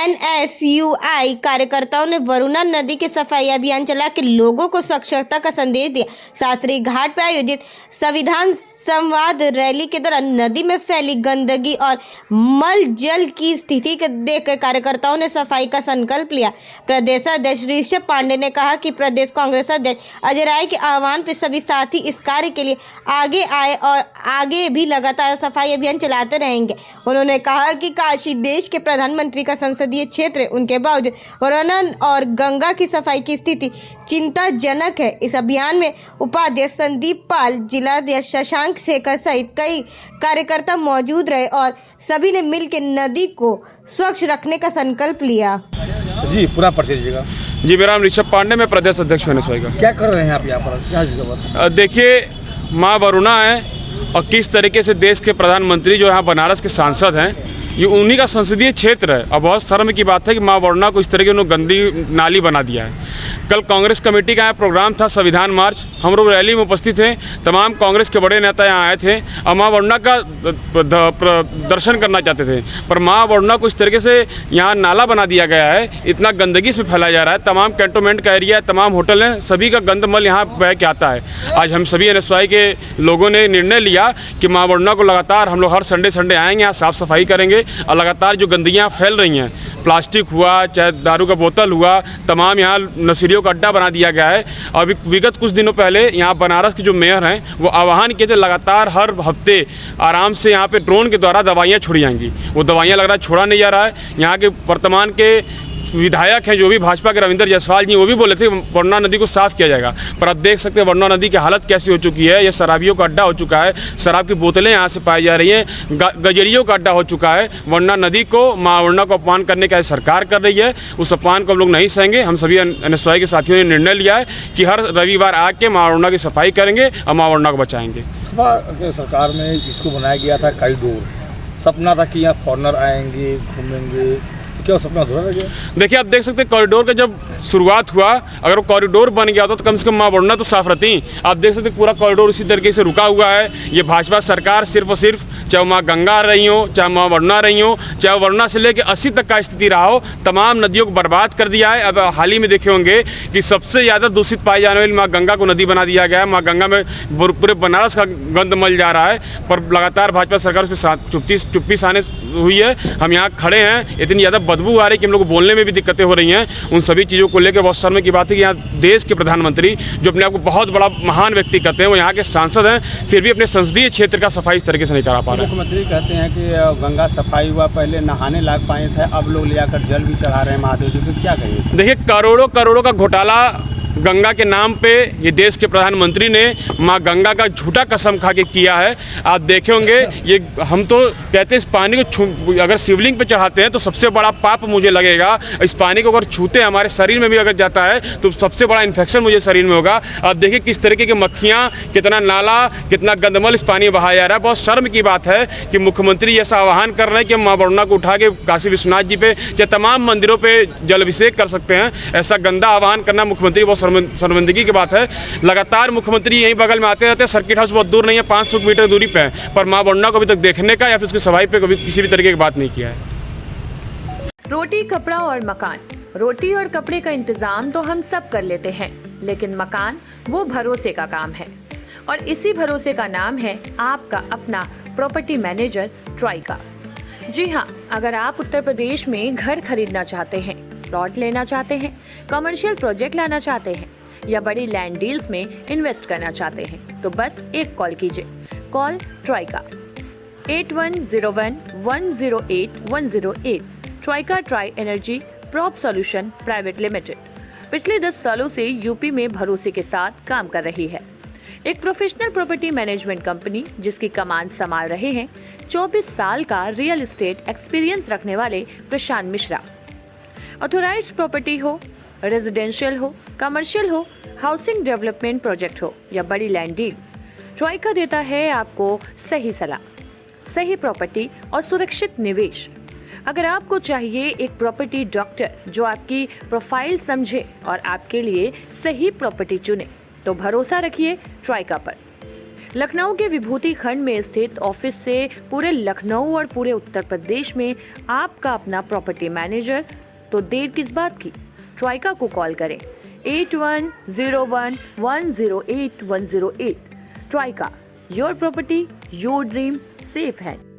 NSUI कार्यकर्ताओं ने वरुणा नदी के सफाई अभियान चला के लोगों को स्वच्छता का संदेश दिया। शास्त्री घाट पर आयोजित संविधान संवाद रैली के दौरान नदी में फैली गंदगी और मल जल की स्थिति को देखकर कार्यकर्ताओं ने सफाई का संकल्प लिया। प्रदेश अध्यक्ष ऋषभ पांडे ने कहा कि प्रदेश कांग्रेस अध्यक्ष अजय राय के आह्वान पर सभी साथी इस कार्य के लिए आगे आए और आगे भी लगातार सफाई अभियान चलाते रहेंगे। उन्होंने कहा कि काशी देश के प्रधानमंत्री का संसदीय क्षेत्र है, उनके बावजूद वरुणा और गंगा की सफाई की स्थिति चिंताजनक है। इस अभियान में उपाध्यक्ष संदीप पाल, जिलाध्यक्ष शशांक शेखर सहित कई कार्यकर्ता मौजूद रहे और सभी ने मिलकर नदी को स्वच्छ रखने का संकल्प लिया। जी पूरा परिचय दीजिएगा। जी मेरा नाम ऋषभ पांडे, मैं प्रदेश अध्यक्ष एनएसयूआई का। क्या कर रहे हैं आप यहाँ पर, क्या जगह पर? देखिए, माँ वरुणा है और किस तरीके से देश के प्रधानमंत्री जो यहाँ बनारस के सांसद हैं, ये उन्हीं का संसदीय क्षेत्र है। और बहुत शर्म की बात है कि माँ वरुणा को इस तरह की उन्होंने गंदी नाली बना दिया है। कल कांग्रेस कमेटी का यहाँ प्रोग्राम था, संविधान मार्च, हम लोग रैली में उपस्थित थे, तमाम कांग्रेस के बड़े नेता यहाँ आए थे और माँ वरुणा का दर्शन करना चाहते थे। पर माँ वरुणा को इस तरीके से यहाँ नाला बना दिया गया है, इतना गंदगी इसमें फैलाया जा रहा है। तमाम कैंटोनमेंट का एरिया है, तमाम होटल हैं, सभी का गंदमल यहाँ बह के आता है। आज हम सभी एनएसयूआई के लोगों ने निर्णय लिया कि माँ वरुणा को लगातार हम लोग हर संडे आएंगे, यहाँ साफ़ सफाई करेंगे और लगातार जो गंदगियाँ फैल रही हैं, प्लास्टिक हुआ, चाहे दारू का बोतल हुआ, तमाम यहाँ नशीलियों का अड्डा बना दिया गया है। और विगत कुछ दिनों पहले यहाँ बनारस के जो मेयर हैं वो आह्वान किए थे लगातार हर हफ्ते आराम से यहाँ पे ड्रोन के द्वारा दवाइयाँ छोड़ी जाएंगी। वो दवाइयाँ लग रहा है छोड़ा नहीं जा रहा है। यहाँ के वर्तमान के विधायक हैं जो भी भाजपा के रविंद्र जायसवाल जी, वो भी बोले थे वरुणा नदी को साफ़ किया जाएगा। पर अब देख सकते हैं वरुणा नदी की हालत कैसी हो चुकी है। ये शराबियों का अड्डा हो चुका है, शराब की बोतलें यहाँ से पाई जा रही हैं, गजरियों का अड्डा हो चुका है। वरुणा नदी को, माँ वरुणा को अपमान करने का सरकार कर रही है, उस अपमान को हम लोग नहीं सहेंगे। हम सभी एनएसयूआई के साथियों ने निर्णय लिया है कि हर रविवार आके माँ वरुणा की सफाई करेंगे और माँ वरुणा को बचाएंगे। सरकार ने इसको बनाया गया था कॉरिडोर, सपना था कि यहाँ फॉरनर आएंगे, घूमेंगे, क्या सपना अधूरा रह गया? देखिए, आप देख सकते हैं कॉरिडोर का जब शुरुआत हुआ, अगर वो कॉरिडोर बन गया होता तो कम से कम माँ वरुणा तो साफ रहती। आप देख सकते हैं पूरा कॉरिडोर इसी तरीके से रुका हुआ है। ये भाजपा सरकार सिर्फ और सिर्फ, चाहे माँ गंगा आ रही हो, चाहे माँ वरुणा रही हो, चाहे वरुणा से लेकर 80 तक का स्थिति रहा हो, तमाम नदियों को बर्बाद कर दिया है। अब हाल ही में देखे होंगे कि सबसे ज़्यादा दूषित पाई जाने वाली माँ गंगा को नदी बना दिया गया है। माँ गंगा में पूरे बनारस का गंद मल जा रहा है। पर लगातार भाजपा सरकार उस पर चुप्पी साने हुई है। हम यहाँ खड़े हैं, इतनी ज़्यादा बदबू आ रही है कि हम लोग को बोलने में भी दिक्कतें हो रही हैं। उन सभी चीज़ों को लेकर बहुत शर्म की बात है कि यहाँ देश के प्रधानमंत्री जो अपने आप को बहुत बड़ा महान व्यक्ति कहते हैं, वो यहाँ के सांसद हैं, फिर भी अपने संसदीय क्षेत्र का सफाई इस तरीके से नहीं करा पा रहे हैं। मुख्यमंत्री कहते हैं कि गंगा सफाई हुआ, पहले नहाने लायक पानी था, अब लोग ले आकर जल भी चढ़ा रहे हैं महादेव जी को, क्या कहिए? देखिए, करोड़ों का घोटाला गंगा के नाम पे ये देश के प्रधानमंत्री ने माँ गंगा का झूठा कसम खा के किया है। आप देखे होंगे, ये हम तो कहते हैं इस पानी को अगर शिवलिंग पे चढ़ाते हैं तो सबसे बड़ा पाप मुझे लगेगा। इस पानी को अगर छूते हैं, हमारे शरीर में भी अगर जाता है तो सबसे बड़ा इन्फेक्शन मुझे शरीर में होगा। आप देखिए किस तरीके की मक्खियाँ, कितना नाला, कितना गंदमल इस पानी में बहाया जा रहा है। बहुत शर्म की बात है कि मुख्यमंत्री ऐसा आह्वान कर रहे हैं कि माँ वरुणा को उठा के काशी विश्वनाथ जी पे या तमाम मंदिरों पर जल अभिषेक कर सकते हैं। ऐसा गंदा आह्वान करना मुख्यमंत्री बहुत शर्मिंदगी की बात है। लगातार मुख्यमंत्री यहीं बगल में आते रहते हैं, सर्किट हाउस बहुत दूर नहीं है, 500 मीटर दूरी पे है, पर माँ वरुणा को अभी तक देखने का या फिर उसकी सफाई पे कभी किसी भी तरीके की बात नहीं किया है। रोटी, कपड़ा और मकान। रोटी और कपड़े का इंतजाम तो हम सब कर लेते हैं, लेकिन मकान वो भरोसे का काम है। और इसी भरोसे का नाम है आपका अपना प्रॉपर्टी मैनेजर ट्राइका। जी हाँ, अगर आप उत्तर प्रदेश में घर खरीदना चाहते हैं, प्लॉट लेना चाहते हैं, कमर्शियल प्रोजेक्ट लाना चाहते हैं या बड़ी लैंड डील्स में इन्वेस्ट करना चाहते हैं, तो बस एक कॉल कीजिए। Call Trika 8101108108। Trika Tri energy prop solution private limited पिछले 10 सालों से यूपी में भरोसे के साथ काम कर रही है। एक प्रोफेशनल प्रॉपर्टी मैनेजमेंट कंपनी जिसकी कमान संभाल रहे हैं 24 साल का रियल एस्टेट एक्सपीरियंस रखने वाले प्रशांत मिश्रा। ऑथोराइज्ड प्रॉपर्टी हो, रेजिडेंशियल हो, कमर्शियल हो, हाउसिंग डेवलपमेंट प्रोजेक्ट हो या बड़ी लैंड डील, ट्राइका देता है आपको सही सलाह, सही प्रॉपर्टी और सुरक्षित निवेश। अगर आपको चाहिए एक प्रॉपर्टी डॉक्टर जो आपकी प्रोफाइल समझे और आपके लिए सही प्रॉपर्टी चुने, तो भरोसा रखिए ट्राइका पर। लखनऊ के विभूति खंड में स्थित ऑफिस से पूरे लखनऊ और पूरे उत्तर प्रदेश में आपका अपना प्रॉपर्टी मैनेजर, तो देर किस बात की, ट्राइका को कॉल करें 8101108108। Trika, your property your dream safe है।